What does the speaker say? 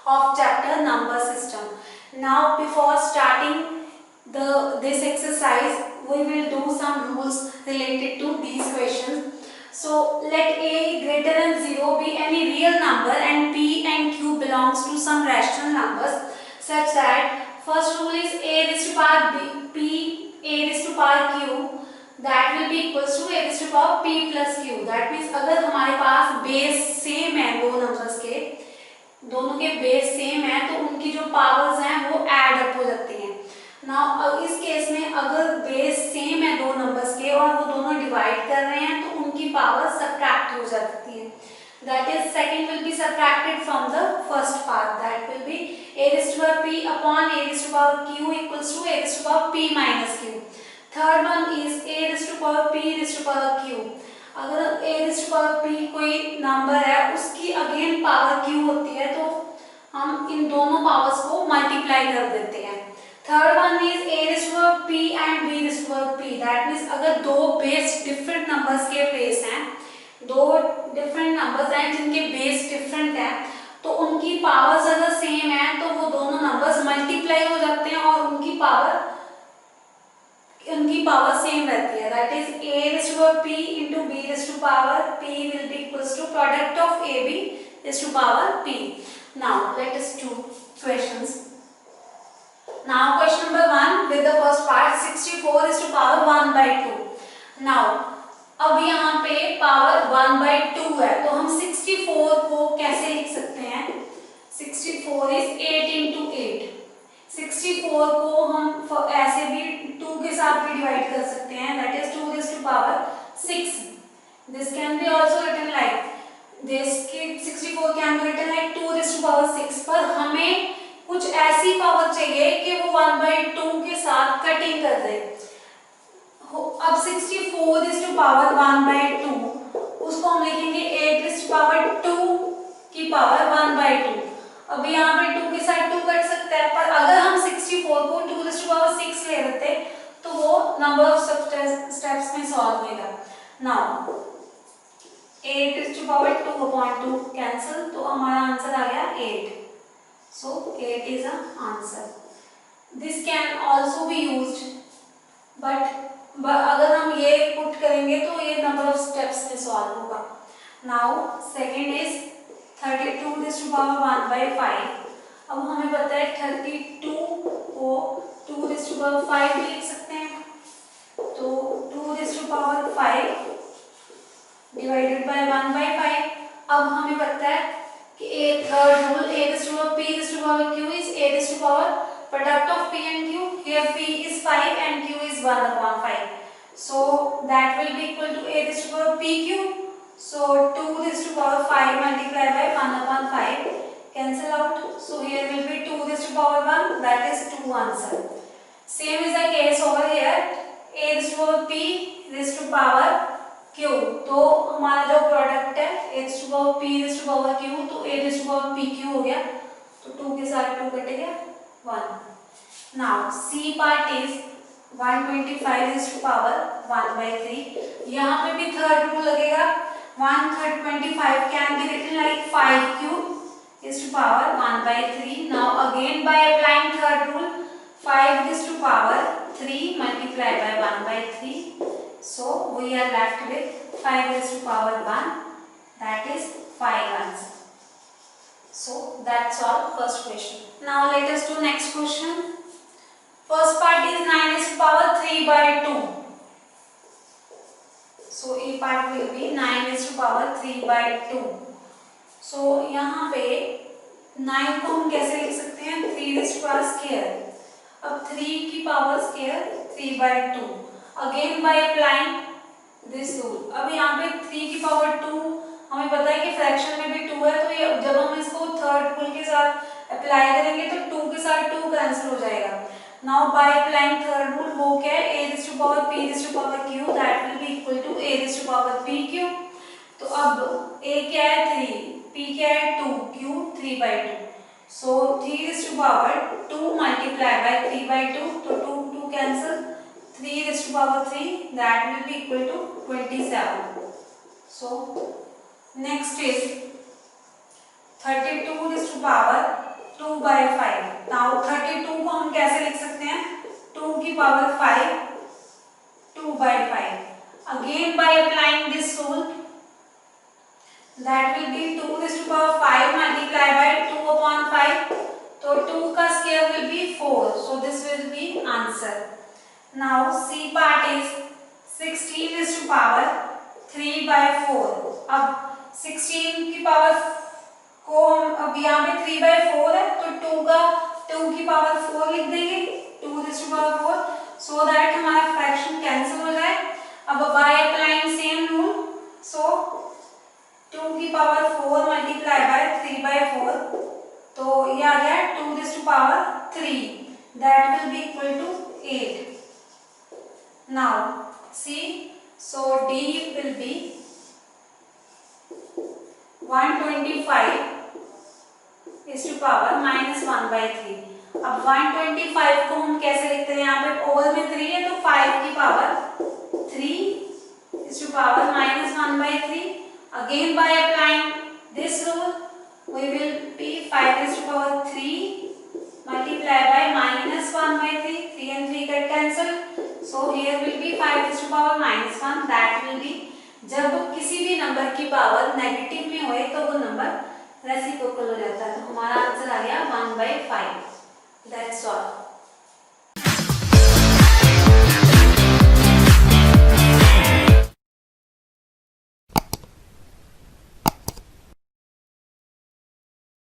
of chapter number system. Now before starting this exercise, we will do some rules related to these questions. So let a greater than 0 be any real number and p and q belongs to some rational numbers, such that first rule is a raised to power p a raised to power q that will be equals to a raised to power p plus q. That means अगर हमारे पास base same है दो numbers के, दोनों के base same है तो उनकी जो पावर्स हैं वो ऐड अप हो जाती हैं। नाउ इस केस में अगर बेस सेम है दो नंबर्स के और वो दोनों डिवाइड कर रहे हैं तो उनकी पावर सबट्रैक्ट हो जाती है। That is second will be subtracted from the first part. That will be a raised to power p upon a raised to power q equals to a raised to power p minus q. Third one is a raised to power p raised to power q. अगर a raised to power p कोई number है उसकी again power q होती है तो हम इन दोनों powers को मल्टीप्लाई कर देते हैं। Third one is a raised to power p and b raised to power p. That means अगर दो बेस डिफरेंट नंबर्स के बेस हैं, दो डिफरेंट नंबर्स हैं जिनके बेस डिफरेंट है, तो उनकी पावर्स अगर सेम है तो वो दोनों नंबर्स मल्टीप्लाई हो जाते हैं और उनकी पावर सेम रहती है। That is a raised to power p into b raised to power p will be equals to product of ab raised to power p. Now let us do questions. Now question number 1 with the first part 64 raised to power 1 by 2. Now अब यहाँ पे power 1 by 2 है तो हम 64 को कैसे लिख सकते हैं? 64 is 8 into 8. 64 को हम ऐसे भी 2 के साथ भी डिवाइड कर सकते हैं, that is 2 raised to power 6. This can be also written like this, 64 can be written like 2 raised to power 6. पर हमें कुछ ऐसी पावर चाहिए कि वो 1 by 2 के साथ कटिंग कर दे। अब 64 raised to power 1 by 2 उसको हम लिखेंगे 8 raised to power 2 की पावर 1 by 2। अब यहाँ पे 2 के साथ 2 कट सकता है, पर अगर हम 64 को 2 raised to power 6 ले लेते तो वो नंबर ऑफ स्टेप्स में सॉल्व होगा। Now 8 raised to power 2 upon 2 cancel, तो हमारा आंसर आ गया 8। सो 8 is a answer. This can also be used, but अगर हम ये पुट करेंगे तो ये नंबर ऑफ स्टेप्स में सॉल्व होगा। Now second is 32 raised to power 1 by 5। अब हमें पता है 32 को 2 raised to power 5 भी लिख सकते हैं, तो 2 raised to power 5 divided by 1 by 5। अब हमें पता है कि a third rule a raised to power p raised to power q is a raised to power product of p and q. Here p is 5 and q is 1 upon 5. So that will be equal to a raised to power pq. So 2 raised to power 5 multiplied by 1 upon 5 cancel out. So here will be 2 raised to power 1, that is 2 answer. Same is the case over here, a raised to power p raised to power q. तो हमारा जो product है a raised to power p raised to power q, तो a raised to power pq हो गया, तो 2 के साथ 2 कटेगा 1. Now C part is 125 raised to power 1 by 3. यहाँ पे भी थर्ड रूल लगेगा। 125 can be written like 5q raised to power 1 by 3. Now again by applying third rule, 5 raised to power 3 multiplied by 1 by 3. So we are left with 5 raised to power 1, that is 5 answer. So that's all first question. Now let us do next question. First part is 9 raised to power 3 by 2. So A part will be 9 raised to power 3 by 2. So यहाँ पे 9 को हम कैसे लिख सकते हैं? 3 raised to power square. अब 3 की power square 3 by 2. Again by applying this rule. अब यहाँ पे 3 की पावर 2, हमें पता है कि फ्रैक्शन में भी 2 है, तो ये जब हम इसको थर्ड रूल के साथ अप्लाई करेंगे तो 2 के साथ 2 कैंसिल हो जाएगा। Now by applying third rule, वो क्या है? a raised to power p raised to power q, that will be equal to a raised to power pq. तो अब a क्या है? 3, p क्या है? 2, q 3 by 2. So 3 raised to power 2 multiplied by 3 by 2, तो 2 cancel. 3 raised to power 3, that will be equal to 27. So next is 32 raised to power 2/5. Now 32 को हम कैसे लिख सकते हैं? 2 की power 5, 2/5. Again by applying this rule, that will be 2 raised to power 5 multiplied by 2/5. So 2 का square will be 4. So this will be answer. Now C part is 16 raised to power 3/4. अब 16 की पावर को हम अब यहाँ पे 3/4 है तो 2 की पावर 4 लिख देंगे, 2 raised to power 4, so that हमारा फ्रैक्शन कैंसिल हो जाए. अब by applying same rule, so 2 की पावर 4 multiplied by 3/4, तो ये आ गया 2 raised to power 3, that will be equal to 8. Now see, so D will be 125 is to power -1/3. अब 125 को हम कैसे लिखते हैं? यहाँ पे ओवर में 3 है तो 5 की power 3 is to power -1/3. Again by applying this rule, we will be 5 is to power 3 multiplied by -1/3. 3 and 3 get cancelled. So here will be 5 is to power -1. That will be, जब किसी भी number की power negative में होए तो वो number reciprocal हो जाता है. तो हमारा आंसर आ गया 1/5. That's all.